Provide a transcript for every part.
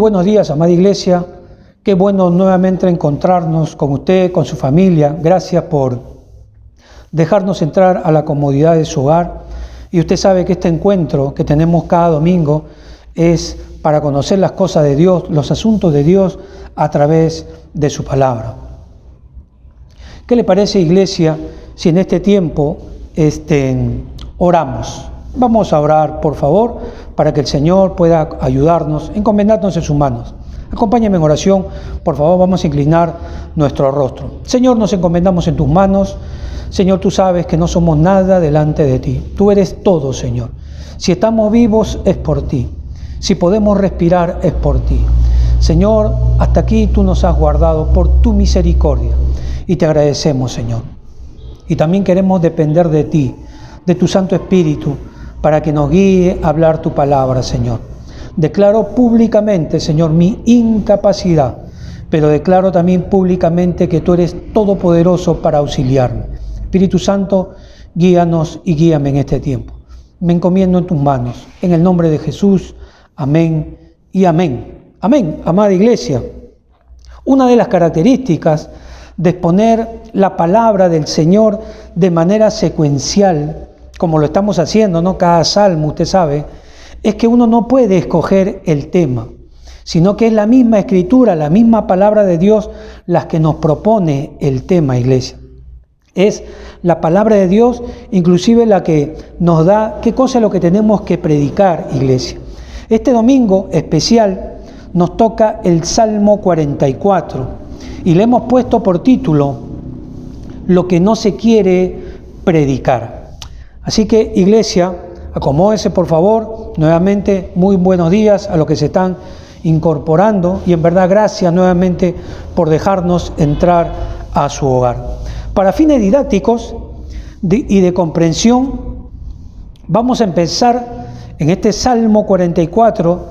buenos días, amada iglesia. Qué bueno nuevamente encontrarnos con usted, con su familia. Gracias por dejarnos entrar a la comodidad de su hogar. Y usted sabe que este encuentro que tenemos cada domingo es para conocer las cosas de Dios, los asuntos de Dios a través de su palabra. ¿Qué le parece, iglesia, si en este tiempo oramos? Vamos a orar, por favor, para que el Señor pueda ayudarnos, encomendarnos en sus manos. Acompáñame en oración, por favor, vamos a inclinar nuestro rostro. Señor, nos encomendamos en tus manos. Señor, tú sabes que no somos nada delante de ti. Tú eres todo, Señor. Si estamos vivos es por ti. Si podemos respirar es por ti. Señor, hasta aquí tú nos has guardado por tu misericordia y te agradecemos, Señor. Y también queremos depender de ti, de tu Santo Espíritu, para que nos guíe a hablar tu palabra, Señor. Declaro públicamente, Señor, mi incapacidad, pero declaro también públicamente que tú eres todopoderoso para auxiliarme. Espíritu Santo, guíanos y guíame en este tiempo. Me encomiendo en tus manos, en el nombre de Jesús. Amén y amén. Amén, amada iglesia. Una de las características de exponer la palabra del Señor de manera secuencial, como lo estamos haciendo, ¿no? Cada salmo, usted sabe, es que uno no puede escoger el tema, sino que es la misma Escritura, la misma palabra de Dios, las que nos propone el tema, iglesia. Es la palabra de Dios, inclusive la que nos da qué cosa es lo que tenemos que predicar, iglesia. Este domingo especial nos toca el Salmo 44 y le hemos puesto por título Lo que no se quiere predicar. Así que, iglesia, acomódese por favor. Nuevamente, muy buenos días a los que se están incorporando y en verdad gracias nuevamente por dejarnos entrar a su hogar. Para fines didácticos y de comprensión, vamos a empezar en este Salmo 44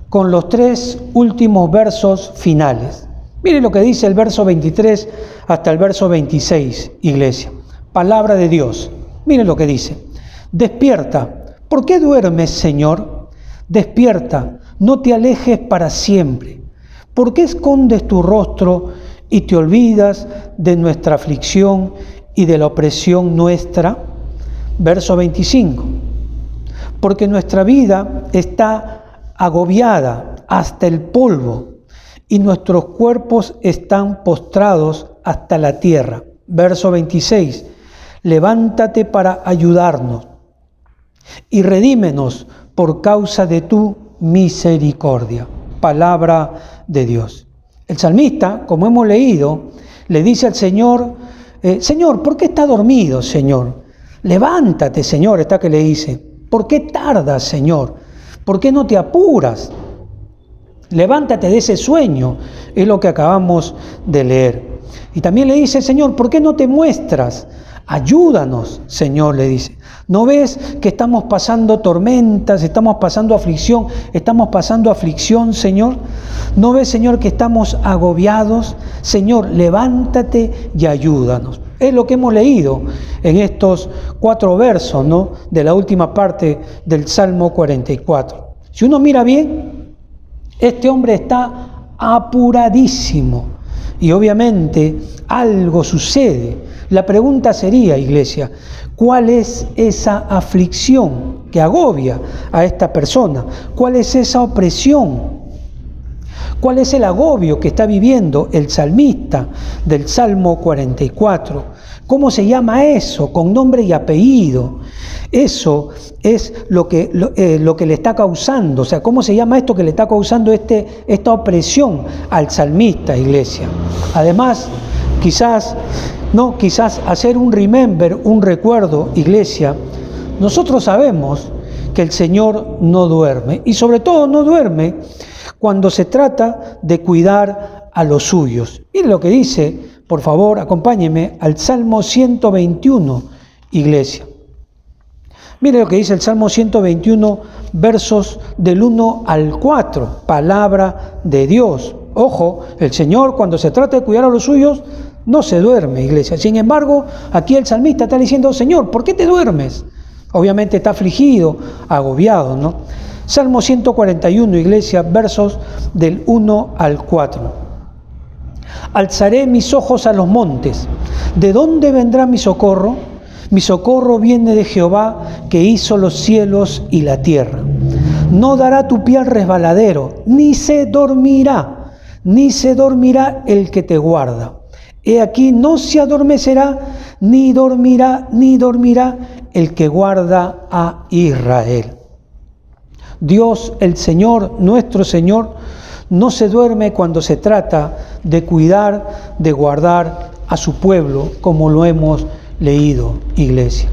con los 3 últimos versos finales. Mire lo que dice el verso 23 hasta el verso 26, iglesia. Palabra de Dios. Miren lo que dice. Despierta. ¿Por qué duermes, Señor? Despierta. No te alejes para siempre. ¿Por qué escondes tu rostro y te olvidas de nuestra aflicción y de la opresión nuestra? Verso 25. Porque nuestra vida está agobiada hasta el polvo y nuestros cuerpos están postrados hasta la tierra. Verso 26. Levántate para ayudarnos y redímenos por causa de tu misericordia. Palabra de Dios. El salmista, como hemos leído, le dice al Señor, Señor, ¿por qué está dormido, Señor? Levántate, Señor, está que le dice. ¿Por qué tardas, Señor? ¿Por qué no te apuras? Levántate de ese sueño, es lo que acabamos de leer. Y también le dice, Señor, ¿por qué no te muestras? Ayúdanos, Señor, le dice. ¿No ves que estamos pasando tormentas, estamos pasando aflicción, Señor? ¿No ves, Señor, que estamos agobiados? Señor, levántate y ayúdanos. Es lo que hemos leído en estos 4 versos, ¿no?, de la última parte del Salmo 44. Si uno mira bien, este hombre está apuradísimo y obviamente algo sucede. La pregunta sería, iglesia, ¿cuál es esa aflicción que agobia a esta persona? ¿Cuál es esa opresión? ¿Cuál es el agobio que está viviendo el salmista del Salmo 44? ¿Cómo se llama eso? Con nombre y apellido. Eso es lo que le está causando. O sea, ¿cómo se llama esto que le está causando esta opresión al salmista, iglesia? Además, quizás hacer un remember, un recuerdo, iglesia. Nosotros sabemos que el Señor no duerme y sobre todo no duerme cuando se trata de cuidar a los suyos. Miren lo que dice, por favor, acompáñenme al Salmo 121, iglesia. Mire lo que dice el Salmo 121, versos del 1 al 4, palabra de Dios. Ojo, el Señor cuando se trata de cuidar a los suyos no se duerme, iglesia. Sin embargo, aquí el salmista está diciendo, Señor, ¿por qué te duermes? Obviamente está afligido, agobiado, ¿no? Salmo 141, iglesia, versos del 1 al 4. Alzaré mis ojos a los montes. ¿De dónde vendrá mi socorro? Mi socorro viene de Jehová, que hizo los cielos y la tierra. No dará tu pie al resbaladero, ni se dormirá el que te guarda. He aquí, no se adormecerá, ni dormirá el que guarda a Israel. Dios, el Señor, nuestro Señor, no se duerme cuando se trata de cuidar, de guardar a su pueblo, como lo hemos leído, iglesia.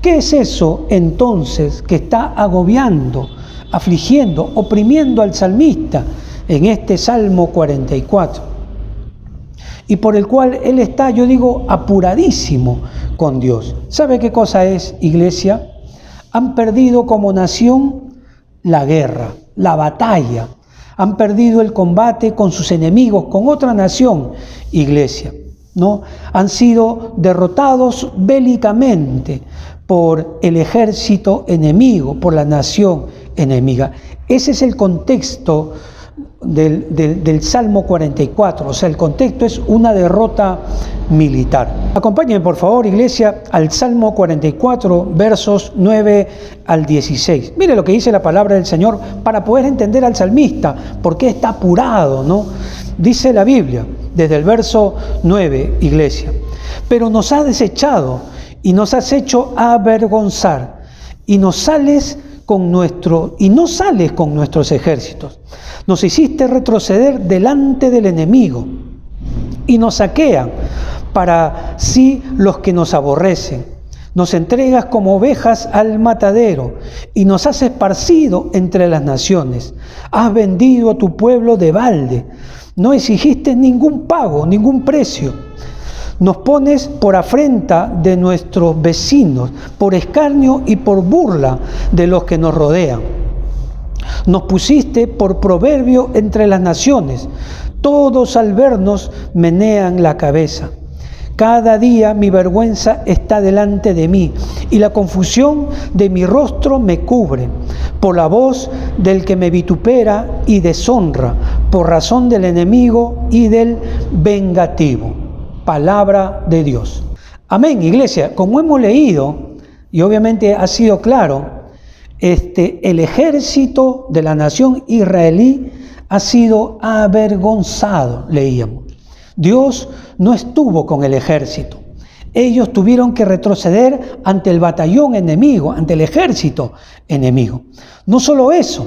¿Qué es eso entonces que está agobiando, afligiendo, oprimiendo al salmista en este Salmo 44? Y por el cual él está, yo digo, apuradísimo con Dios. ¿Sabe qué cosa es, iglesia? Han perdido como nación la guerra, la batalla. Han perdido el combate con sus enemigos, con otra nación, iglesia, ¿no? Han sido derrotados bélicamente por el ejército enemigo, por la nación enemiga. Ese es el contexto del Salmo 44, o sea, el contexto es una derrota militar. Acompáñenme, por favor, iglesia, al Salmo 44, versos 9 al 16. Mire lo que dice la palabra del Señor para poder entender al salmista, por qué está apurado, ¿no? Dice la Biblia, desde el verso 9, iglesia: pero nos has desechado y nos has hecho avergonzar, y no sales con nuestros ejércitos. Nos hiciste retroceder delante del enemigo y nos saquean para sí los que nos aborrecen. Nos entregas como ovejas al matadero y nos has esparcido entre las naciones. Has vendido a tu pueblo de balde. No exigiste ningún pago, ningún precio. Nos pones por afrenta de nuestros vecinos, por escarnio y por burla de los que nos rodean. Nos pusiste por proverbio entre las naciones. Todos al vernos menean la cabeza. Cada día mi vergüenza está delante de mí y la confusión de mi rostro me cubre. Por la voz del que me vitupera y deshonra, por razón del enemigo y del vengativo. Palabra de Dios. Amén, iglesia. Como hemos leído, y obviamente ha sido claro, el ejército de la nación israelí ha sido avergonzado, leíamos. Dios no estuvo con el ejército. Ellos tuvieron que retroceder ante el batallón enemigo, ante el ejército enemigo. No solo eso,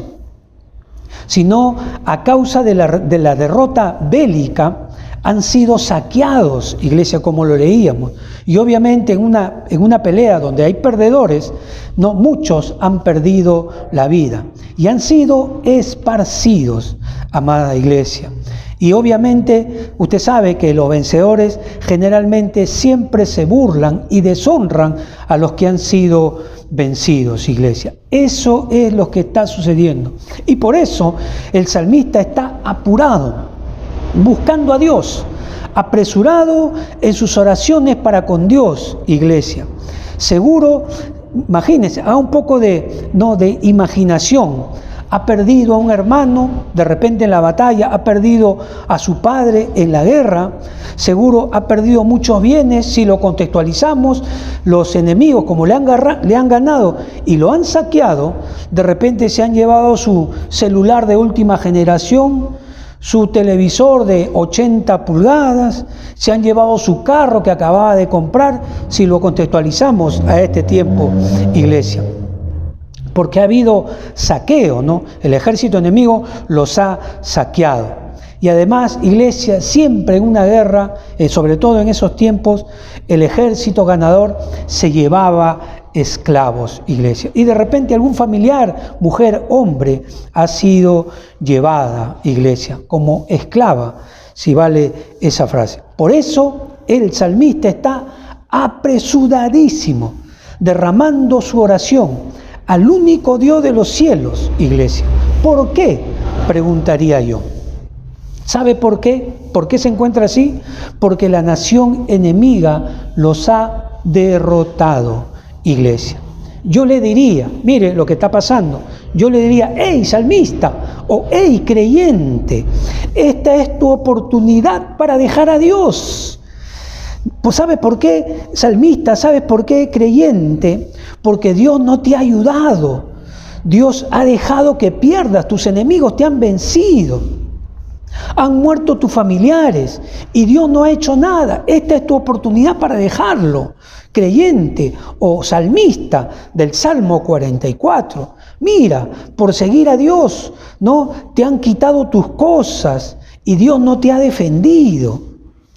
sino a causa de la derrota bélica, han sido saqueados, iglesia, como lo leíamos. Y obviamente en una pelea donde hay perdedores, no, muchos han perdido la vida y han sido esparcidos, amada iglesia. Y obviamente usted sabe que los vencedores generalmente siempre se burlan y deshonran a los que han sido vencidos, iglesia. Eso es lo que está sucediendo. Y por eso el salmista está apurado, buscando a Dios, apresurado en sus oraciones para con Dios, iglesia. Seguro, imagínense, haga un poco de imaginación. Ha perdido a un hermano de repente en la batalla, ha perdido a su padre en la guerra, seguro ha perdido muchos bienes. Si lo contextualizamos, los enemigos, como le han ganado y lo han saqueado, de repente se han llevado su celular de última generación, su televisor de 80 pulgadas, se han llevado su carro que acababa de comprar, si lo contextualizamos a este tiempo, iglesia. Porque ha habido saqueo, ¿no? El ejército enemigo los ha saqueado. Y además, iglesia, siempre en una guerra, sobre todo en esos tiempos, el ejército ganador se llevaba esclavos, iglesia. Y de repente algún familiar, mujer, hombre, ha sido llevada, iglesia, como esclava, si vale esa frase. Por eso el salmista está apresuradísimo, derramando su oración al único Dios de los cielos, iglesia. ¿Por qué? Preguntaría yo. ¿Sabe por qué? ¿Por qué se encuentra así? Porque la nación enemiga los ha derrotado, iglesia. Yo le diría, mire lo que está pasando. yo le diría, hey salmista o hey creyente, esta es tu oportunidad para dejar a Dios. Pues ¿sabes por qué, salmista? ¿Sabes por qué, creyente? Porque Dios no te ha ayudado. Dios ha dejado que pierdas, tus enemigos te han vencido. Han muerto tus familiares y Dios no ha hecho nada. Esta es tu oportunidad para dejarlo. Creyente o salmista del Salmo 44. Mira, por seguir a Dios, ¿no? Te han quitado tus cosas y Dios no te ha defendido.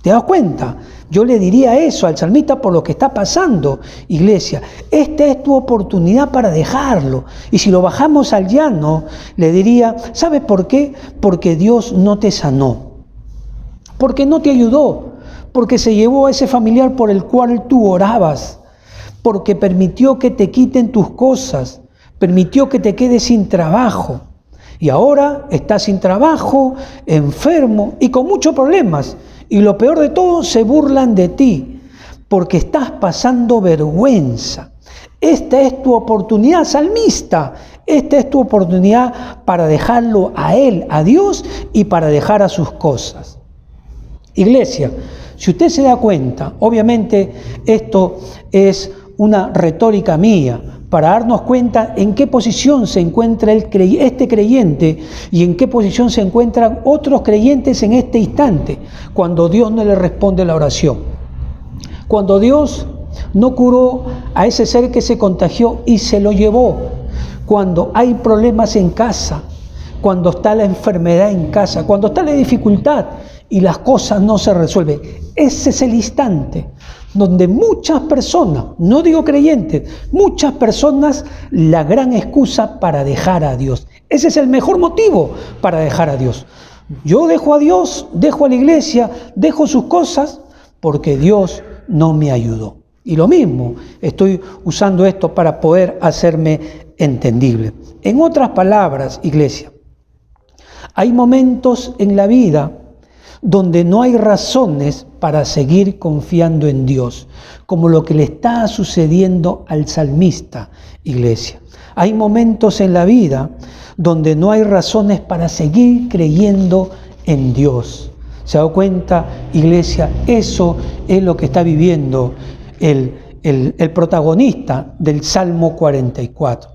¿Te das cuenta? Yo le diría eso al salmista por lo que está pasando, iglesia. Esta es tu oportunidad para dejarlo. Y si lo bajamos al llano, le diría, ¿sabes por qué? Porque Dios no te sanó. Porque no te ayudó. Porque se llevó a ese familiar por el cual tú orabas. Porque permitió que te quiten tus cosas. Permitió que te quedes sin trabajo. Y ahora estás sin trabajo, enfermo y con muchos problemas. Y lo peor de todo, se burlan de ti, porque estás pasando vergüenza. Esta es tu oportunidad, salmista. Esta es tu oportunidad para dejarlo a Él, a Dios, y para dejar a sus cosas. Iglesia, si usted se da cuenta, obviamente esto es una retórica mía, para darnos cuenta en qué posición se encuentra este creyente y en qué posición se encuentran otros creyentes en este instante, cuando Dios no le responde la oración. Cuando Dios no curó a ese ser que se contagió y se lo llevó. Cuando hay problemas en casa, cuando está la enfermedad en casa, cuando está la dificultad y las cosas no se resuelven. Ese es el instante donde muchas personas, no digo creyentes, muchas personas, la gran excusa para dejar a Dios. Ese es el mejor motivo para dejar a Dios. Yo dejo a Dios, dejo a la iglesia, dejo sus cosas porque Dios no me ayudó. Y lo mismo, estoy usando esto para poder hacerme entendible. En otras palabras, iglesia, hay momentos en la vida donde no hay razones para seguir confiando en Dios, como lo que le está sucediendo al salmista, iglesia. Hay momentos en la vida donde no hay razones para seguir creyendo en Dios. ¿Se da cuenta, iglesia? Eso es lo que está viviendo el protagonista del Salmo 44.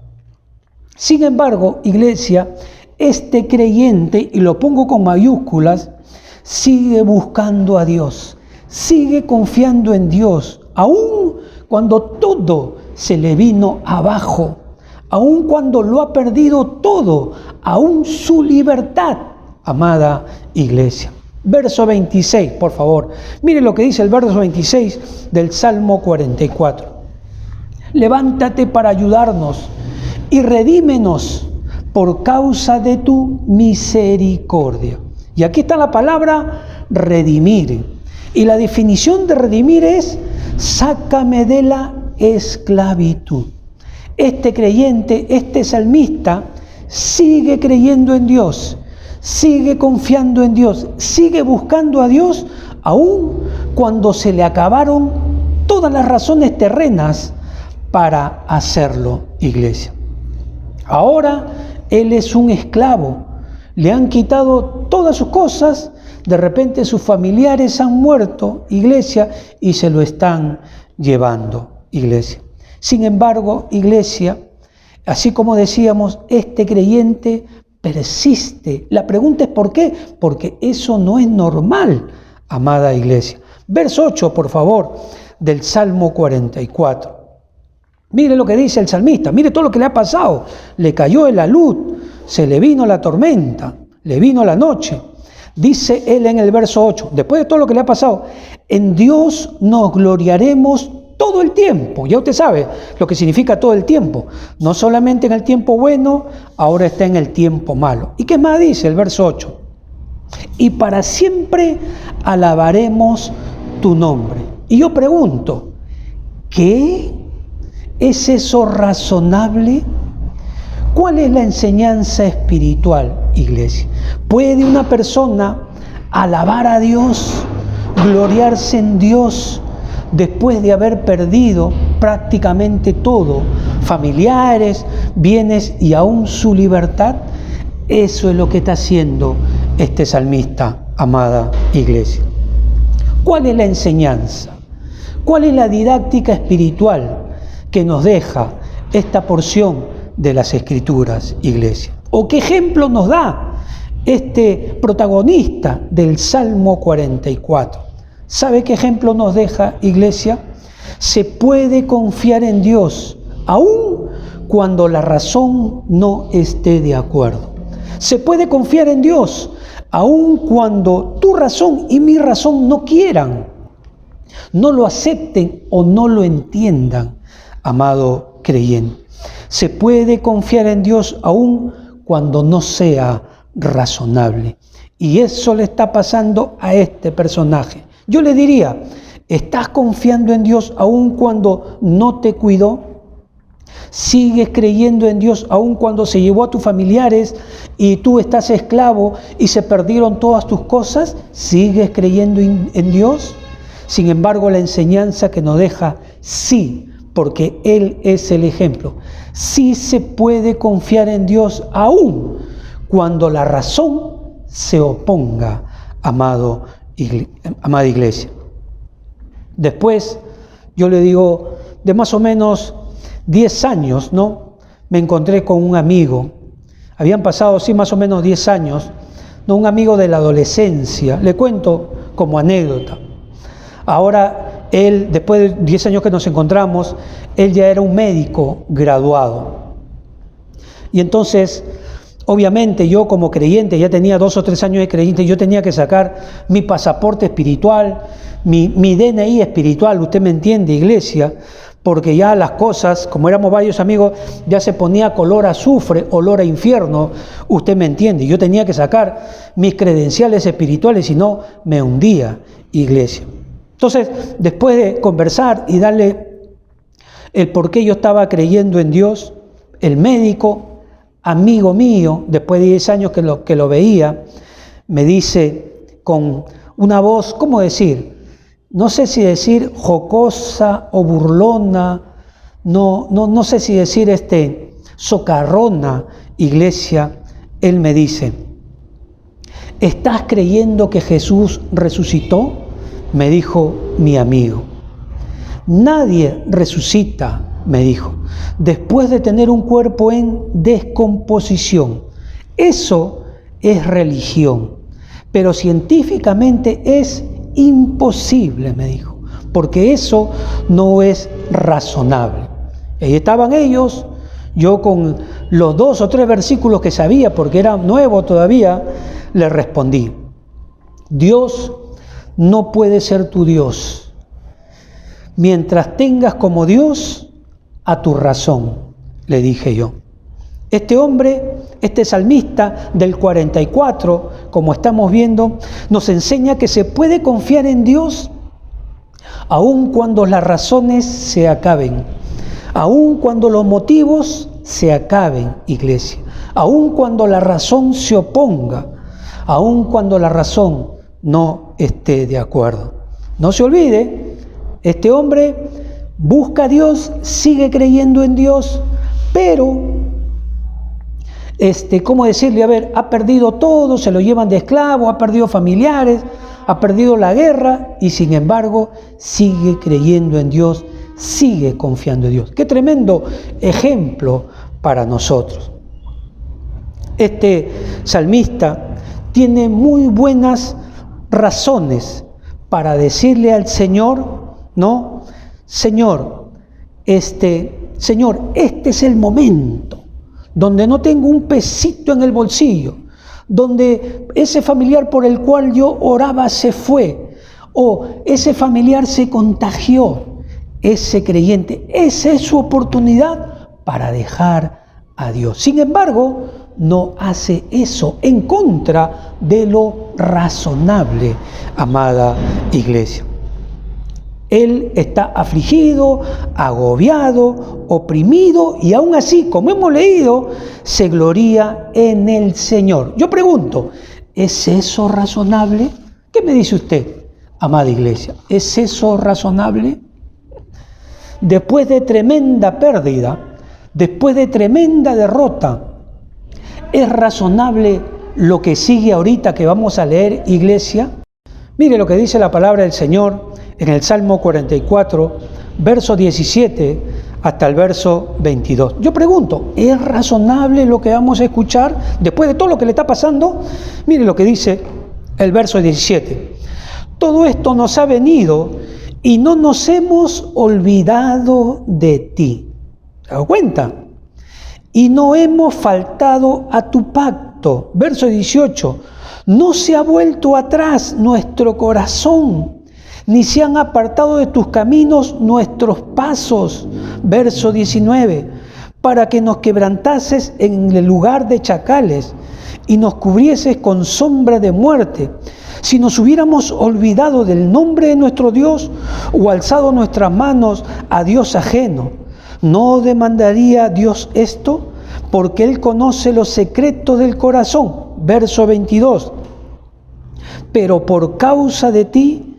Sin embargo, iglesia, este creyente, y lo pongo con mayúsculas, sigue buscando a Dios, sigue confiando en Dios, aun cuando todo se le vino abajo, aun cuando lo ha perdido todo, aun su libertad, amada iglesia. Verso 26, por favor. Mire lo que dice el verso 26 del Salmo 44. Levántate para ayudarnos y redímenos por causa de tu misericordia. Y aquí está la palabra redimir. Y la definición de redimir es: sácame de la esclavitud. Este creyente, este salmista, sigue creyendo en Dios, sigue confiando en Dios, sigue buscando a Dios, aun cuando se le acabaron todas las razones terrenas para hacerlo, iglesia. Ahora él es un esclavo. Le han quitado todas sus cosas, de repente sus familiares han muerto, iglesia, y se lo están llevando, iglesia. Sin embargo, iglesia, así como decíamos, este creyente persiste. La pregunta es ¿por qué? Porque eso no es normal, amada iglesia. Verso 8, por favor, del Salmo 44. Mire lo que dice el salmista, mire todo lo que le ha pasado. Le cayó el alud, se le vino la tormenta, le vino la noche. Dice él en el verso 8, después de todo lo que le ha pasado, en Dios nos gloriaremos todo el tiempo. Ya usted sabe lo que significa todo el tiempo. No solamente en el tiempo bueno, ahora está en el tiempo malo. ¿Y qué más dice el verso 8? Y para siempre alabaremos tu nombre. Y yo pregunto, ¿qué es eso razonable? ¿Cuál es la enseñanza espiritual, iglesia? ¿Puede una persona alabar a Dios, gloriarse en Dios, después de haber perdido prácticamente todo? Familiares, bienes y aún su libertad. Eso es lo que está haciendo este salmista, amada iglesia. ¿Cuál es la enseñanza? ¿Cuál es la didáctica espiritual que nos deja esta porción de las Escrituras, iglesia? ¿O qué ejemplo nos da este protagonista del Salmo 44? ¿Sabe qué ejemplo nos deja, iglesia? Se puede confiar en Dios, aun cuando la razón no esté de acuerdo. Se puede confiar en Dios, aun cuando tu razón y mi razón no quieran, no lo acepten o no lo entiendan, amado creyente. Se puede confiar en Dios aun cuando no sea razonable. Y eso le está pasando a este personaje. Yo le diría, ¿estás confiando en Dios aun cuando no te cuidó? ¿Sigues creyendo en Dios aun cuando se llevó a tus familiares y tú estás esclavo y se perdieron todas tus cosas? ¿Sigues creyendo en Dios? Sin embargo, la enseñanza que nos deja, sí, porque Él es el ejemplo. Sí se puede confiar en Dios aun cuando la razón se oponga, amada iglesia. Después, yo le digo, de más o menos 10 años, ¿no? Me encontré con un amigo. Habían pasado, sí, más o menos 10 años, ¿no? Un amigo de la adolescencia. Le cuento como anécdota. Ahora, él, después de 10 años que nos encontramos, él ya era un médico graduado. Y entonces, obviamente, yo como creyente, ya tenía 2 o 3 años de creyente, yo tenía que sacar mi pasaporte espiritual, mi DNI espiritual, usted me entiende, iglesia, porque ya las cosas, como éramos varios amigos, ya se ponía color a azufre, olor a infierno, usted me entiende. Yo tenía que sacar mis credenciales espirituales, si no me hundía, iglesia. Entonces, después de conversar y darle el por qué yo estaba creyendo en Dios, el médico, amigo mío, después de 10 años que lo veía, me dice con una voz, ¿cómo decir? No sé si decir jocosa o burlona, no sé si decir socarrona, iglesia. Él me dice, ¿estás creyendo que Jesús resucitó? Me dijo mi amigo. Nadie resucita, me dijo, después de tener un cuerpo en descomposición. Eso es religión, pero científicamente es imposible, me dijo, porque eso no es razonable. Ahí estaban ellos, yo con los 2 o 3 versículos que sabía, porque era nuevo todavía, le respondí, Dios no puede ser tu Dios mientras tengas como Dios a tu razón, le dije yo. Este hombre, este salmista del 44, como estamos viendo, nos enseña que se puede confiar en Dios aun cuando las razones se acaben, aun cuando los motivos se acaben, iglesia, aun cuando la razón se oponga, aun cuando la razón no esté de acuerdo. No se olvide, este hombre busca a Dios, sigue creyendo en Dios, pero ¿cómo decirle? A ver, ha perdido todo, se lo llevan de esclavo, ha perdido familiares, ha perdido la guerra y sin embargo sigue creyendo en Dios, sigue confiando en Dios. Qué tremendo ejemplo para nosotros. Este salmista tiene muy buenas razones para decirle al Señor, ¿no? Señor, Señor, este es el momento donde no tengo un pesito en el bolsillo, donde ese familiar por el cual yo oraba se fue, o ese familiar se contagió, ese creyente, esa es su oportunidad para dejar a Dios. Sin embargo, no hace eso en contra de lo razonable, amada iglesia. Él está afligido, agobiado, oprimido y aún así, como hemos leído, se gloría en el Señor. Yo pregunto, ¿es eso razonable? ¿Qué me dice usted, amada iglesia? ¿Es eso razonable? Después de tremenda pérdida, después de tremenda derrota. ¿Es razonable lo que sigue ahorita que vamos a leer, iglesia? Mire lo que dice la palabra del Señor en el Salmo 44, verso 17 hasta el verso 22. Yo pregunto, ¿es razonable lo que vamos a escuchar después de todo lo que le está pasando? Mire lo que dice el verso 17. Todo esto nos ha venido y no nos hemos olvidado de ti. ¿Se da cuenta? Y no hemos faltado a tu pacto. Verso 18. No se ha vuelto atrás nuestro corazón, ni se han apartado de tus caminos nuestros pasos. Verso 19. Para que nos quebrantases en el lugar de chacales y nos cubrieses con sombra de muerte. Si nos hubiéramos olvidado del nombre de nuestro Dios o alzado nuestras manos a Dios ajeno, ¿no demandaría Dios esto? Porque Él conoce los secretos del corazón. Verso 22. Pero por causa de ti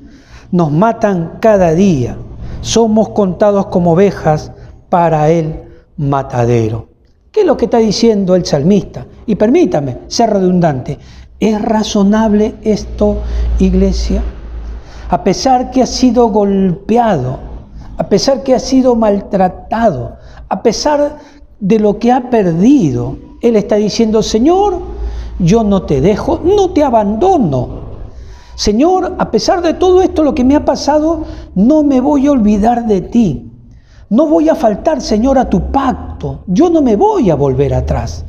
nos matan cada día. Somos contados como ovejas para el matadero. ¿Qué es lo que está diciendo el salmista? Y permítame ser redundante. ¿Es razonable esto, iglesia? A pesar que ha sido golpeado, a pesar que ha sido maltratado, a pesar de lo que ha perdido, Él está diciendo, Señor, yo no te dejo, no te abandono. Señor, a pesar de todo esto, lo que me ha pasado, no me voy a olvidar de ti. No voy a faltar, Señor, a tu pacto. Yo no me voy a volver atrás.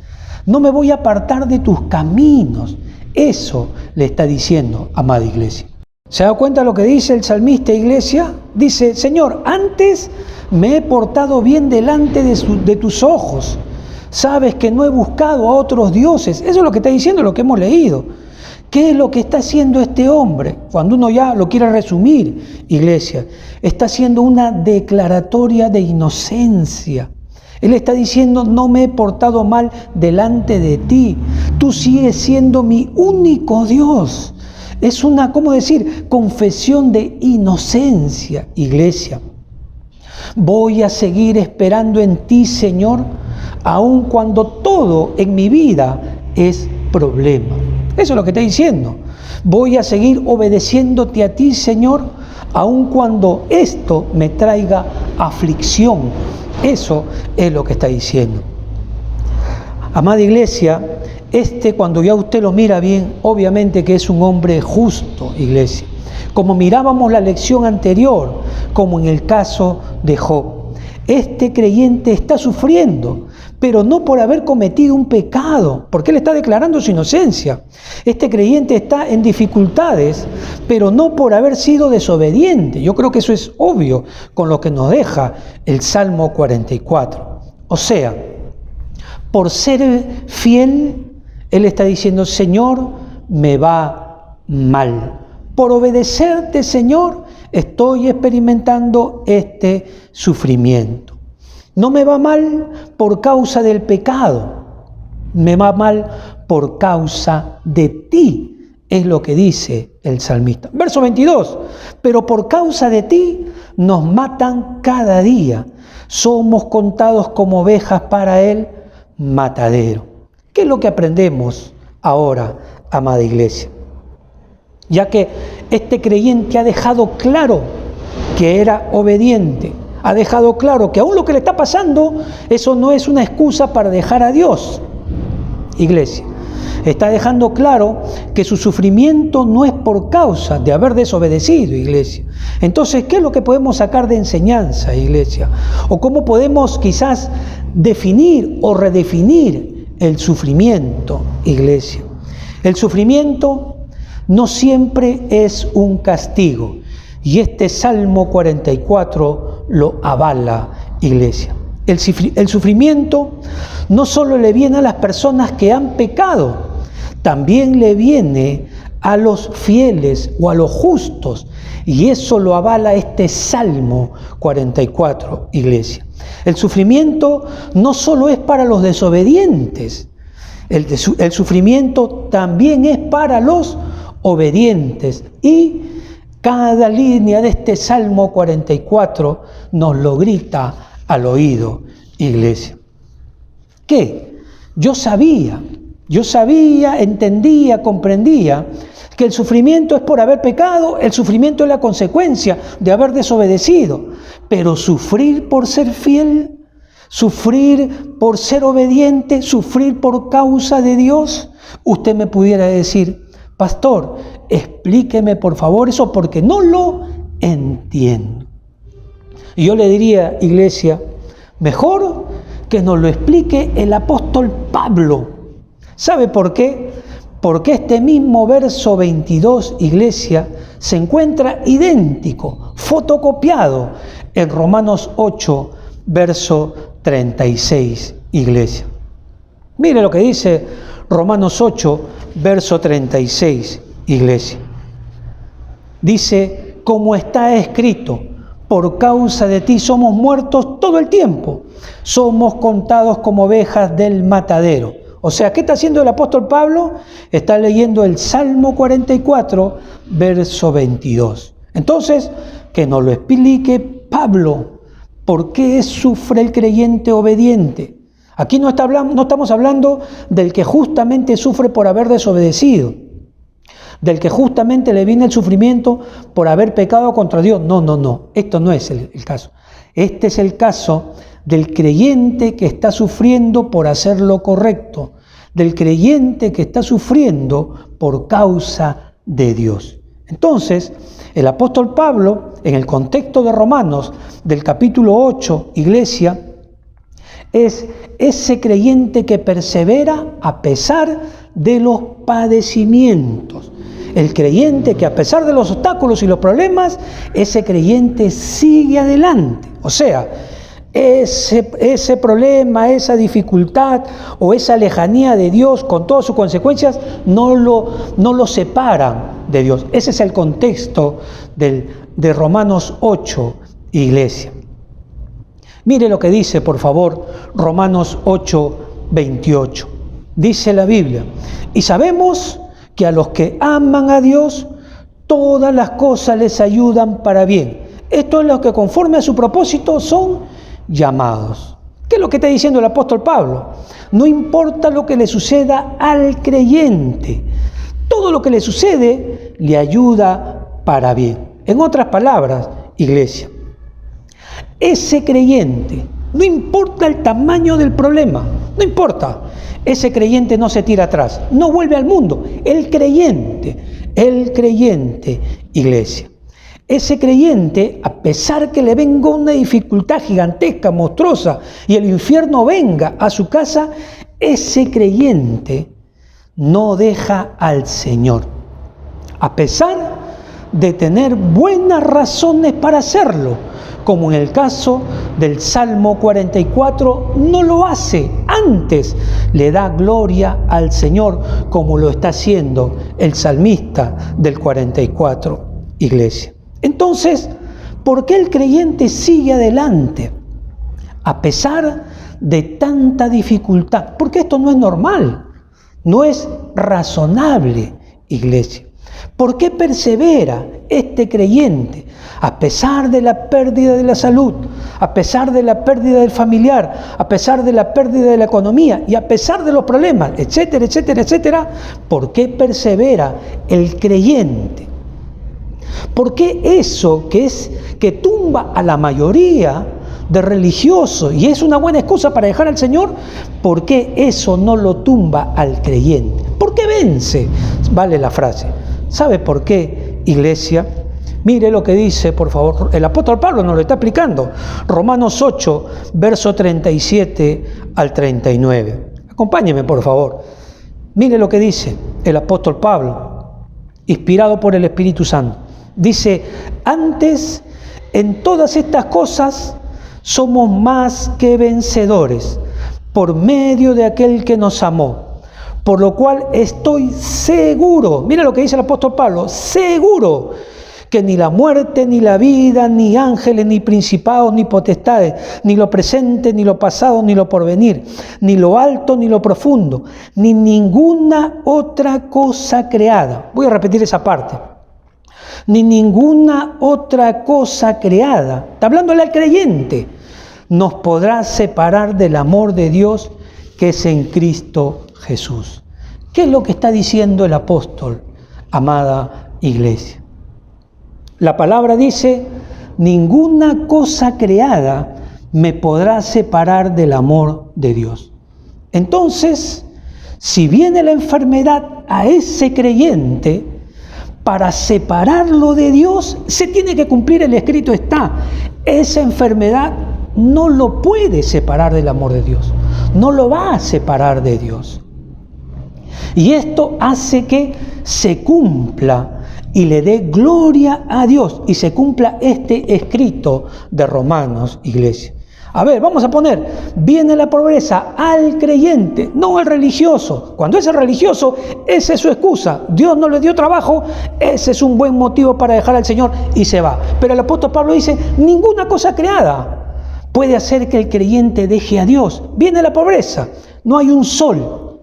No me voy a apartar de tus caminos. Eso le está diciendo, amada iglesia. ¿Se da cuenta lo que dice el salmista, iglesia? Dice, Señor, antes me he portado bien delante de tus ojos. Sabes que no he buscado a otros dioses. Eso es lo que está diciendo, lo que hemos leído. ¿Qué es lo que está haciendo este hombre? Cuando uno ya lo quiere resumir, iglesia, está haciendo una declaratoria de inocencia. Él está diciendo, no me he portado mal delante de ti. Tú sigues siendo mi único Dios. Es una, ¿cómo decir?, confesión de inocencia, iglesia. Voy a seguir esperando en ti, Señor, aun cuando todo en mi vida es problema. Eso es lo que está diciendo. Voy a seguir obedeciéndote a ti, Señor, aun cuando esto me traiga aflicción. Eso es lo que está diciendo. Amada iglesia, cuando ya usted lo mira bien, obviamente que es un hombre justo, iglesia. Como mirábamos la lección anterior, como en el caso de Job. Este creyente está sufriendo, pero no por haber cometido un pecado, porque él está declarando su inocencia. Este creyente está en dificultades, pero no por haber sido desobediente. Yo creo que eso es obvio con lo que nos deja el Salmo 44. O sea, por ser fiel, él está diciendo, Señor, me va mal. Por obedecerte, Señor, estoy experimentando este sufrimiento. No me va mal por causa del pecado, me va mal por causa de ti, es lo que dice el salmista. Verso 22, pero por causa de ti nos matan cada día, somos contados como ovejas para el matadero. ¿Qué es lo que aprendemos ahora, amada iglesia? Ya que este creyente ha dejado claro que era obediente, ha dejado claro que aún lo que le está pasando, eso no es una excusa para dejar a Dios. Iglesia, está dejando claro que su sufrimiento no es por causa de haber desobedecido, iglesia. Entonces, ¿qué es lo que podemos sacar de enseñanza, iglesia? O cómo podemos quizás definir o redefinir el sufrimiento, iglesia. El sufrimiento no siempre es un castigo. Y este Salmo 44 lo avala, iglesia. El sufrimiento no solo le viene a las personas que han pecado, también le viene a los fieles o a los justos. Y eso lo avala este Salmo 44, iglesia. El sufrimiento no solo es para los desobedientes, el sufrimiento también es para los obedientes. Y cada línea de este Salmo 44 nos lo grita al oído, iglesia. ¿Qué? Yo sabía, entendía, comprendía que el sufrimiento es por haber pecado, el sufrimiento es la consecuencia de haber desobedecido, pero sufrir por ser fiel, sufrir por ser obediente, sufrir por causa de Dios, usted me pudiera decir, pastor, explíqueme por favor eso porque no lo entiendo. Y yo le diría, iglesia, mejor que nos lo explique el apóstol Pablo. ¿Sabe por qué? Porque este mismo verso 22, iglesia, se encuentra idéntico, fotocopiado en Romanos 8, verso 36, iglesia. Mire lo que dice Romanos 8, verso 36, iglesia. Dice, como está escrito, por causa de ti somos muertos todo el tiempo, somos contados como ovejas del matadero. O sea, ¿qué está haciendo el apóstol Pablo? Está leyendo el Salmo 44, verso 22. Entonces, que nos lo explique Pablo. ¿Por qué sufre el creyente obediente? Aquí no estamos hablando del que justamente sufre por haber desobedecido, del que justamente le viene el sufrimiento por haber pecado contra Dios. No. Esto no es el caso. Este es el caso del creyente que está sufriendo por hacer lo correcto, del creyente que está sufriendo por causa de Dios. Entonces, el apóstol Pablo, en el contexto de Romanos, del capítulo 8, iglesia, es ese creyente que persevera a pesar de los padecimientos. El creyente que a pesar de los obstáculos y los problemas, ese creyente sigue adelante. O sea, ese problema, esa dificultad o esa lejanía de Dios con todas sus consecuencias no lo separan de Dios. Ese es el contexto de Romanos 8, iglesia. Mire lo que dice, por favor, Romanos 8, 28. Dice la Biblia, y sabemos que a los que aman a Dios, todas las cosas les ayudan para bien. Esto es lo que conforme a su propósito son llamados. ¿Qué es lo que está diciendo el apóstol Pablo? No importa lo que le suceda al creyente, todo lo que le sucede le ayuda para bien. En otras palabras, iglesia, ese creyente, no importa el tamaño del problema, no importa, ese creyente no se tira atrás, no vuelve al mundo. El creyente, iglesia. Ese creyente, a pesar que le venga una dificultad gigantesca, monstruosa, y el infierno venga a su casa, ese creyente no deja al Señor. A pesar de tener buenas razones para hacerlo, como en el caso del Salmo 44, no lo hace. Antes le da gloria al Señor, como lo está haciendo el salmista del 44, iglesia. Entonces, ¿por qué el creyente sigue adelante a pesar de tanta dificultad? Porque esto no es normal, no es razonable, iglesia. ¿Por qué persevera este creyente a pesar de la pérdida de la salud, a pesar de la pérdida del familiar, a pesar de la pérdida de la economía y a pesar de los problemas, etcétera, etcétera, etcétera? ¿Por qué persevera el creyente? ¿Por qué eso que tumba a la mayoría de religiosos y es una buena excusa para dejar al Señor? ¿Por qué eso no lo tumba al creyente? ¿Por qué vence? Vale la frase. ¿Sabe por qué, iglesia? Mire lo que dice, por favor, el apóstol Pablo nos lo está explicando. Romanos 8, verso 37 al 39. Acompáñeme, por favor. Mire lo que dice el apóstol Pablo, inspirado por el Espíritu Santo. Dice, antes, en todas estas cosas, somos más que vencedores, por medio de aquel que nos amó. Por lo cual estoy seguro, mira lo que dice el apóstol Pablo, seguro que ni la muerte, ni la vida, ni ángeles, ni principados, ni potestades, ni lo presente, ni lo pasado, ni lo porvenir, ni lo alto, ni lo profundo, ni ninguna otra cosa creada. Voy a repetir esa parte. Ni ninguna otra cosa creada, está hablándole al creyente, nos podrá separar del amor de Dios que que es en Cristo Jesús. ¿Qué es lo que está diciendo el apóstol, amada iglesia? La palabra dice: ninguna cosa creada me podrá separar del amor de Dios. Entonces, si viene la enfermedad a ese creyente, para separarlo de Dios, se tiene que cumplir el escrito está. Esa enfermedad no lo puede separar del amor de Dios, no lo va a separar de Dios. Y esto hace que se cumpla y le dé gloria a Dios y se cumpla este escrito de Romanos, iglesia. A ver, vamos a poner, viene la pobreza al creyente, no al religioso. Cuando es el religioso, esa es su excusa. Dios no le dio trabajo, ese es un buen motivo para dejar al Señor y se va. Pero el apóstol Pablo dice, ninguna cosa creada puede hacer que el creyente deje a Dios. Viene la pobreza, no hay un sol.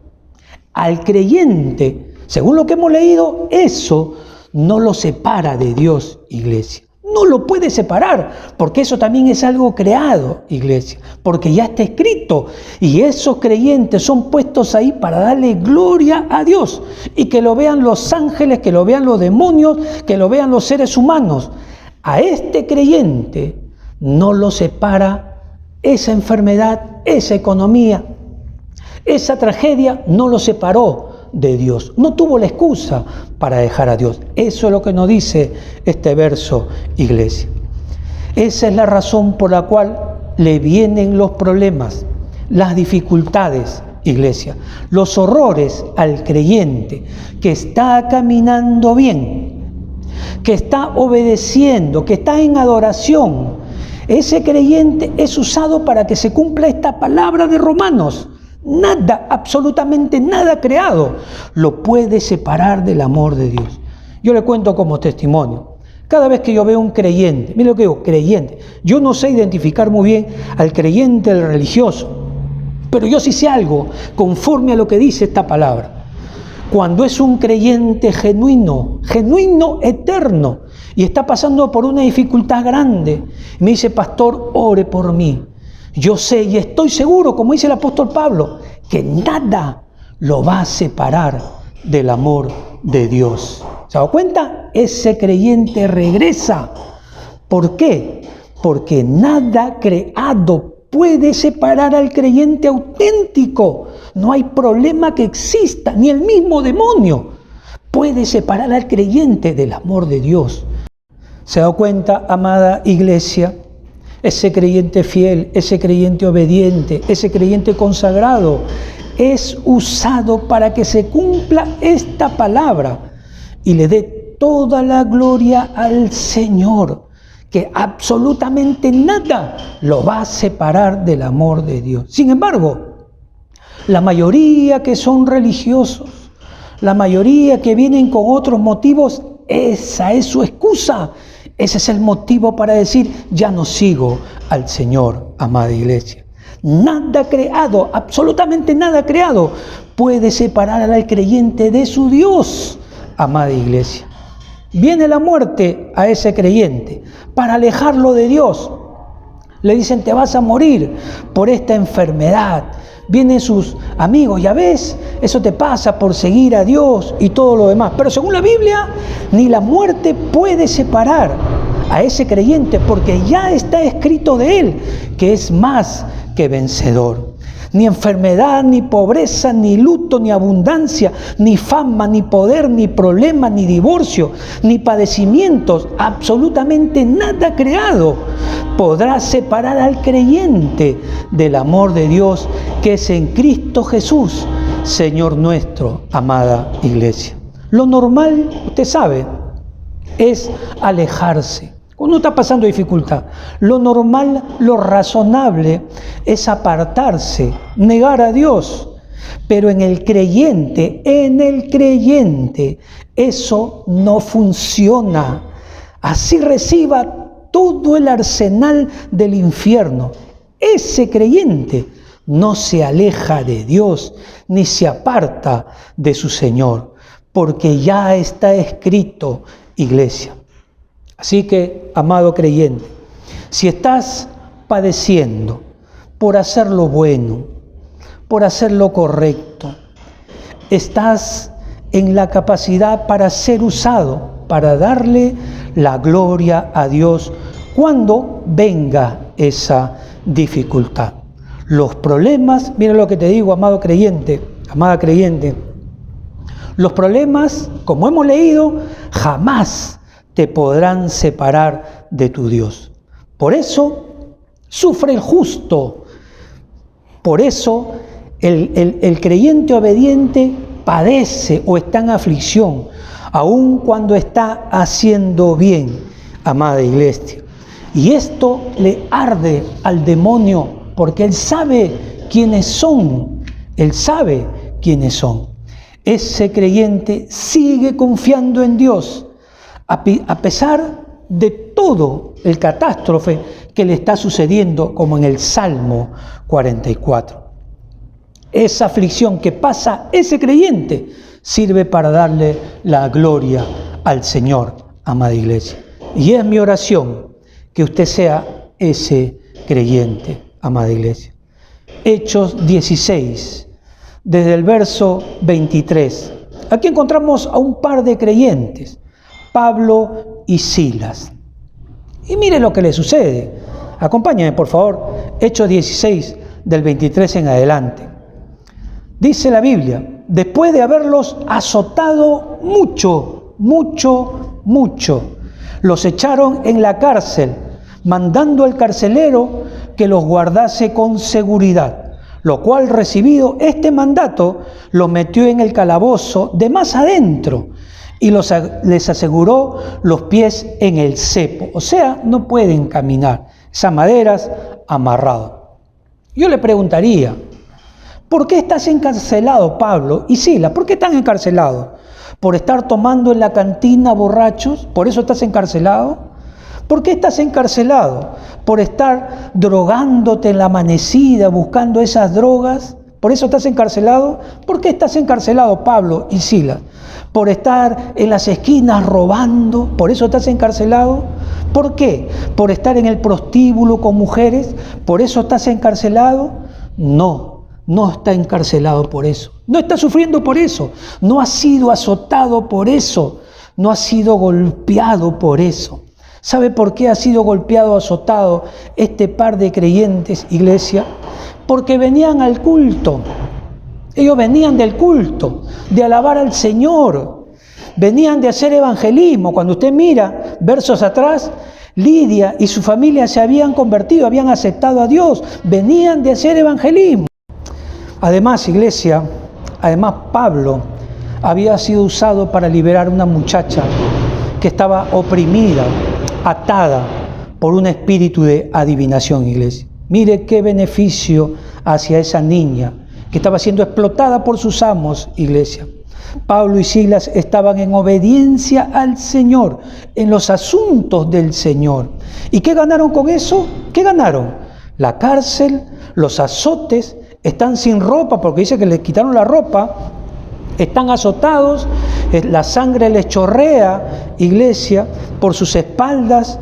Al creyente, según lo que hemos leído, eso no lo separa de Dios, iglesia. No lo puede separar, porque eso también es algo creado, iglesia, porque ya está escrito y esos creyentes son puestos ahí para darle gloria a Dios y que lo vean los ángeles, que lo vean los demonios, que lo vean los seres humanos. A este creyente no lo separa esa enfermedad, esa economía, esa tragedia no lo separó de Dios, no tuvo la excusa para dejar a Dios. Eso es lo que nos dice este verso, iglesia. Esa es la razón por la cual le vienen los problemas, las dificultades, iglesia, los horrores al creyente que está caminando bien, que está obedeciendo, que está en adoración. Ese creyente es usado para que se cumpla esta palabra de Romanos. Nada, absolutamente nada creado lo puede separar del amor de Dios. Yo le cuento como testimonio. Cada vez que yo veo un creyente, mire lo que digo, creyente. Yo no sé identificar muy bien al creyente del religioso, pero yo sí sé algo conforme a lo que dice esta palabra. Cuando es un creyente genuino, eterno, y está pasando por una dificultad grande, me dice, pastor, ore por mí. Yo sé y estoy seguro, como dice el apóstol Pablo, que nada lo va a separar del amor de Dios. ¿Se da cuenta? Ese creyente regresa. ¿Por qué? Porque nada creado puede separar al creyente auténtico. No hay problema que exista, ni el mismo demonio puede separar al creyente del amor de Dios. ¿Se da cuenta, amada iglesia? Ese creyente fiel, ese creyente obediente, ese creyente consagrado es usado para que se cumpla esta palabra y le dé toda la gloria al Señor, que absolutamente nada lo va a separar del amor de Dios. Sin embargo, la mayoría que son religiosos, la mayoría que vienen con otros motivos, esa es su excusa. Ese es el motivo para decir, ya no sigo al Señor, amada iglesia. Nada creado, absolutamente nada creado, puede separar al creyente de su Dios, amada iglesia. Viene la muerte a ese creyente para alejarlo de Dios. Le dicen, te vas a morir por esta enfermedad. Vienen sus amigos, ya ves, eso te pasa por seguir a Dios y todo lo demás. Pero según la Biblia, ni la muerte puede separar a ese creyente, porque ya está escrito de él que es más que vencedor. Ni enfermedad, ni pobreza, ni luto, ni abundancia, ni fama, ni poder, ni problema, ni divorcio, ni padecimientos, absolutamente nada creado podrá separar al creyente del amor de Dios que es en Cristo Jesús, Señor nuestro, amada iglesia. Lo normal, usted sabe, es alejarse. Uno está pasando dificultad. Lo normal, lo razonable es apartarse, negar a Dios. Pero en el creyente, eso no funciona. Así reciba todo el arsenal del infierno. Ese creyente no se aleja de Dios ni se aparta de su Señor, porque ya está escrito, iglesia. Así que, amado creyente, si estás padeciendo por hacer lo bueno, por hacer lo correcto. Estás en la capacidad para ser usado, para darle la gloria a Dios cuando venga esa dificultad. Los problemas, mira lo que te digo, amado creyente, amada creyente, los problemas, como hemos leído, jamás te podrán separar de tu Dios. Por eso sufre el justo. Por eso el creyente obediente padece o está en aflicción, aun cuando está haciendo bien, amada iglesia. Y esto le arde al demonio porque él sabe quiénes son. Él sabe quiénes son. Ese creyente sigue confiando en Dios a pesar de todo el catástrofe que le está sucediendo, como en el Salmo 44. Esa aflicción que pasa ese creyente sirve para darle la gloria al Señor, amada iglesia. Y es mi oración que usted sea ese creyente, amada iglesia. Hechos 16, desde el verso 23. Aquí encontramos a un par de creyentes, Pablo y Silas. Y mire lo que le sucede. Acompáñenme, por favor, Hechos 16, del 23 en adelante. Dice la Biblia, después de haberlos azotado mucho, los echaron en la cárcel, mandando al carcelero que los guardase con seguridad, lo cual, recibido este mandato, los metió en el calabozo de más adentro y les aseguró los pies en el cepo, o sea, no pueden caminar, esas maderas amarradas. Yo le preguntaría, ¿por qué estás encarcelado, Pablo y Silas? ¿Por qué están encarcelados? ¿Por estar tomando en la cantina borrachos? ¿Por eso estás encarcelado? ¿Por qué estás encarcelado? ¿Por estar drogándote en la amanecida, buscando esas drogas? ¿Por eso estás encarcelado? ¿Por qué estás encarcelado, Pablo y Silas? ¿Por estar en las esquinas robando? ¿Por eso estás encarcelado? ¿Por qué? ¿Por estar en el prostíbulo con mujeres? ¿Por eso estás encarcelado? No. No está encarcelado por eso, no está sufriendo por eso, no ha sido azotado por eso, no ha sido golpeado por eso. ¿Sabe por qué ha sido golpeado, azotado este par de creyentes, iglesia? Porque venían al culto, ellos venían del culto, de alabar al Señor, venían de hacer evangelismo. Cuando usted mira versos atrás, Lidia y su familia se habían convertido, habían aceptado a Dios, venían de hacer evangelismo. Además, iglesia, Pablo había sido usado para liberar a una muchacha que estaba oprimida, atada por un espíritu de adivinación, iglesia. Mire qué beneficio hacia esa niña que estaba siendo explotada por sus amos, iglesia. Pablo y Silas estaban en obediencia al Señor, en los asuntos del Señor. ¿Y qué ganaron con eso? ¿Qué ganaron? La cárcel, los azotes. Están sin ropa porque dice que les quitaron la ropa, están azotados, la sangre les chorrea, iglesia, por sus espaldas,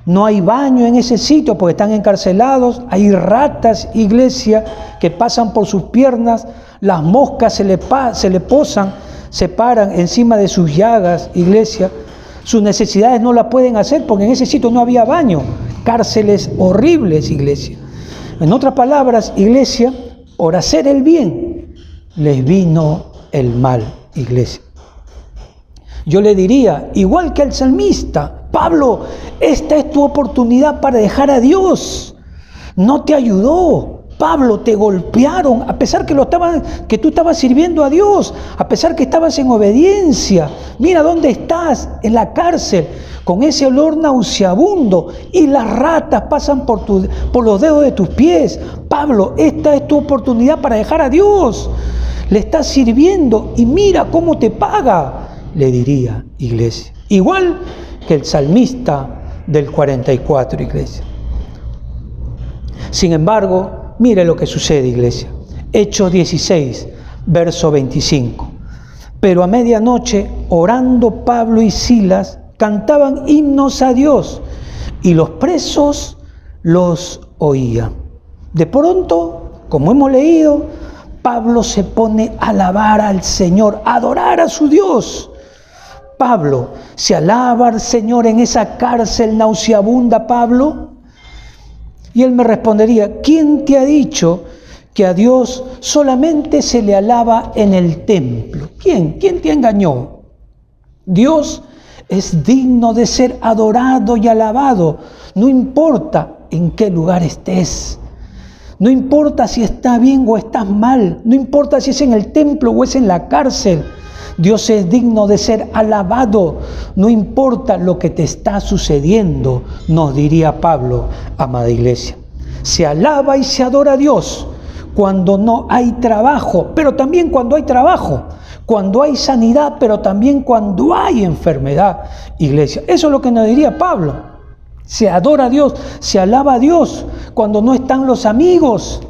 no hay baño en ese sitio porque están encarcelados, hay ratas, iglesia, que pasan por sus piernas, las moscas se le posan, se paran encima de sus llagas, iglesia, sus necesidades no las pueden hacer porque en ese sitio no había baño, cárceles horribles, iglesia. En otras palabras, iglesia, por hacer el bien, les vino el mal, iglesia. Yo le diría, igual que al salmista, Pablo, esta es tu oportunidad para dejar a Dios. No te ayudó. Pablo, te golpearon, a pesar que tú estabas sirviendo a Dios, a pesar que estabas en obediencia. Mira dónde estás, en la cárcel, con ese olor nauseabundo, y las ratas pasan por los dedos de tus pies. Pablo, esta es tu oportunidad para dejar a Dios. Le estás sirviendo y mira cómo te paga, le diría, iglesia. Igual que el salmista del 44, iglesia. Sin embargo, mire lo que sucede, iglesia. Hechos 16, verso 25. Pero a medianoche, orando Pablo y Silas, cantaban himnos a Dios y los presos los oían. De pronto, como hemos leído, Pablo se pone a alabar al Señor, a adorar a su Dios. Pablo, ¿se alaba al Señor en esa cárcel nauseabunda, Pablo? Y él me respondería, ¿quién te ha dicho que a Dios solamente se le alaba en el templo? ¿Quién? ¿Quién te engañó? Dios es digno de ser adorado y alabado, no importa en qué lugar estés. No importa si estás bien o estás mal, no importa si es en el templo o es en la cárcel. Dios es digno de ser alabado, no importa lo que te está sucediendo, nos diría Pablo, amada iglesia. Se alaba y se adora a Dios cuando no hay trabajo, pero también cuando hay trabajo, cuando hay sanidad, pero también cuando hay enfermedad, iglesia. Eso es lo que nos diría Pablo. Se adora a Dios, se alaba a Dios cuando no están los amigos,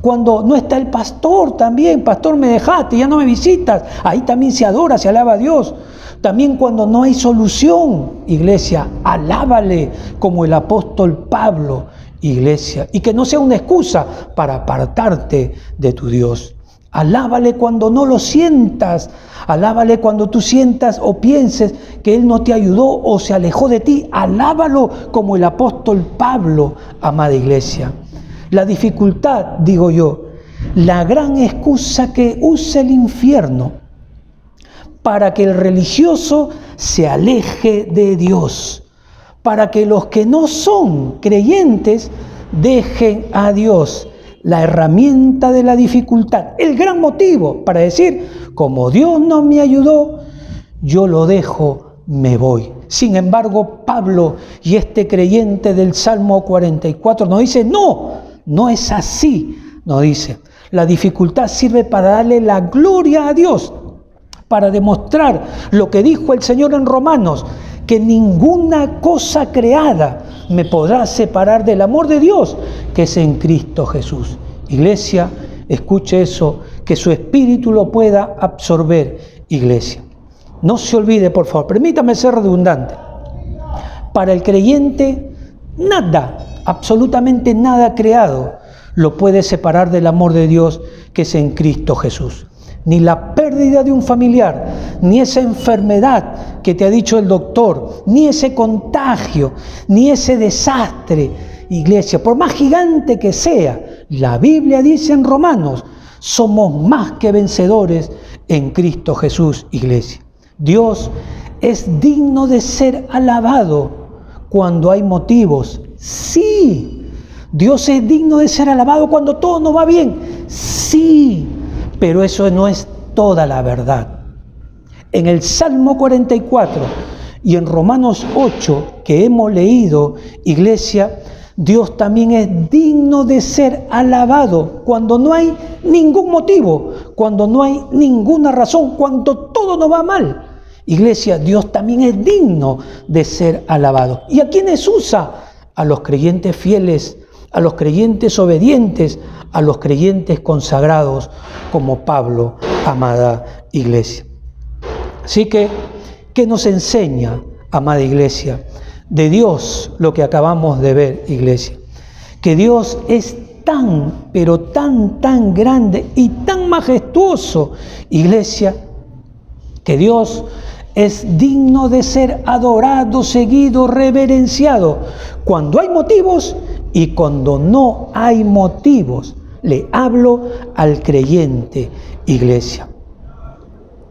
cuando no está el pastor también. Pastor, me dejaste, ya no me visitas. Ahí también se adora, se alaba a Dios. También cuando no hay solución, iglesia, alábale como el apóstol Pablo, iglesia. Y que no sea una excusa para apartarte de tu Dios. Alábale cuando no lo sientas. Alábale cuando tú sientas o pienses que Él no te ayudó o se alejó de ti. Alábalo como el apóstol Pablo, amada iglesia. La dificultad, digo yo, la gran excusa que usa el infierno para que el religioso se aleje de Dios, para que los que no son creyentes dejen a Dios. La herramienta de la dificultad, el gran motivo para decir, como Dios no me ayudó, yo lo dejo, me voy. Sin embargo, Pablo y este creyente del Salmo 44 nos dice, no es así, nos dice. La dificultad sirve para darle la gloria a Dios, para demostrar lo que dijo el Señor en Romanos, que ninguna cosa creada me podrá separar del amor de Dios que es en Cristo Jesús. Iglesia, escuche eso, que su espíritu lo pueda absorber, iglesia. No se olvide, por favor, permítame ser redundante. Para el creyente, nada, absolutamente nada creado lo puede separar del amor de Dios que es en Cristo Jesús. Ni la pérdida de un familiar, ni esa enfermedad que te ha dicho el doctor, ni ese contagio, ni ese desastre, iglesia, por más gigante que sea, la Biblia dice en Romanos, somos más que vencedores en Cristo Jesús, iglesia. Dios es digno de ser alabado cuando hay motivos. Sí, Dios es digno de ser alabado cuando todo no va bien. Sí, pero eso no es toda la verdad. En el Salmo 44 y en Romanos 8 que hemos leído, iglesia, Dios también es digno de ser alabado cuando no hay ningún motivo, cuando no hay ninguna razón, cuando todo no va mal. Iglesia, Dios también es digno de ser alabado. ¿Y a quiénes usa? A los creyentes fieles, a los creyentes obedientes, a los creyentes consagrados como Pablo, amada iglesia. Así que, ¿qué nos enseña, amada iglesia? De Dios lo que acabamos de ver, iglesia. Que Dios es tan, pero tan grande y tan majestuoso, iglesia, que Dios es digno de ser adorado, seguido, reverenciado, cuando hay motivos y cuando no hay motivos. Le hablo al creyente, iglesia.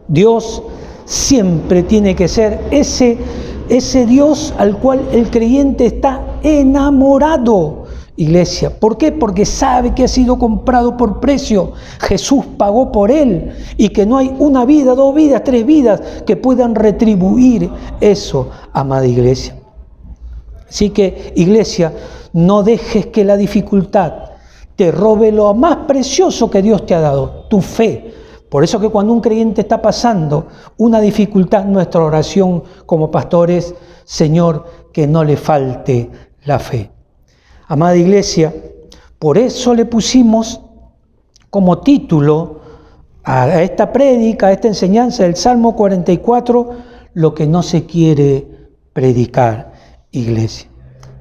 Dios siempre tiene que ser ese Dios al cual el creyente está enamorado, iglesia. ¿Por qué? Porque sabe que ha sido comprado por precio. Jesús pagó por él y que no hay una vida, 2 vidas, 3 vidas que puedan retribuir eso, amada iglesia. Así que, iglesia, no dejes que la dificultad te robe lo más precioso que Dios te ha dado, tu fe. Por eso que cuando un creyente está pasando una dificultad, nuestra oración como pastores, Señor, que no le falte la fe. Amada iglesia, por eso le pusimos como título a esta prédica, a esta enseñanza del Salmo 44, lo que no se quiere predicar, iglesia.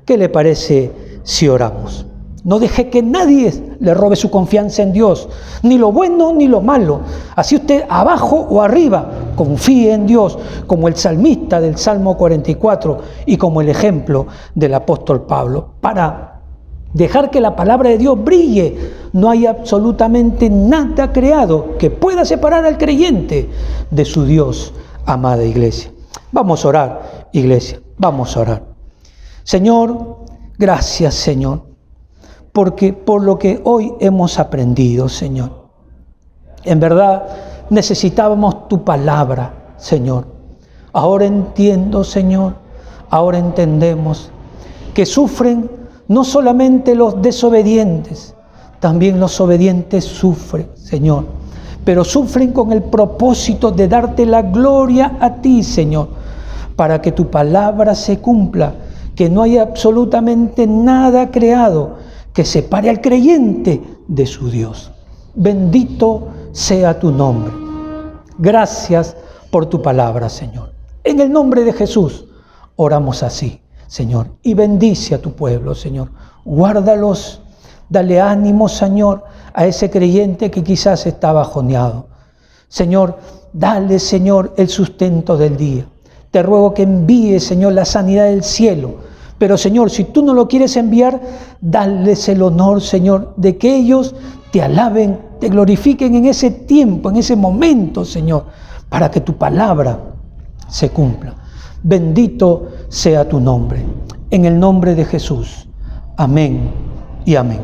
¿Qué le parece si oramos? No deje que nadie le robe su confianza en Dios, ni lo bueno ni lo malo. Así usted abajo o arriba, confíe en Dios, como el salmista del Salmo 44 y como el ejemplo del apóstol Pablo, para dejar que la palabra de Dios brille. No hay absolutamente nada creado que pueda separar al creyente de su Dios, amada iglesia. Vamos a orar, iglesia, vamos a orar. Señor, gracias, Señor, porque por lo que hoy hemos aprendido, Señor. En verdad necesitábamos tu palabra, Señor. Ahora entiendo, Señor, ahora entendemos que sufren no solamente los desobedientes, también los obedientes sufren, Señor, pero sufren con el propósito de darte la gloria a ti, Señor, para que tu palabra se cumpla, que no hay absolutamente nada creado que separe al creyente de su Dios. Bendito sea tu nombre. Gracias por tu palabra, Señor. En el nombre de Jesús oramos así, Señor, y bendice a tu pueblo, Señor. Guárdalos, dale ánimo, Señor, a ese creyente que quizás está bajoneado. Señor, dale, Señor, el sustento del día. Te ruego que envíes, Señor, la sanidad del cielo. Pero, Señor, si tú no lo quieres enviar, dales el honor, Señor, de que ellos te alaben, te glorifiquen en ese tiempo, en ese momento, Señor, para que tu palabra se cumpla. Bendito sea tu nombre. En el nombre de Jesús. Amén y amén.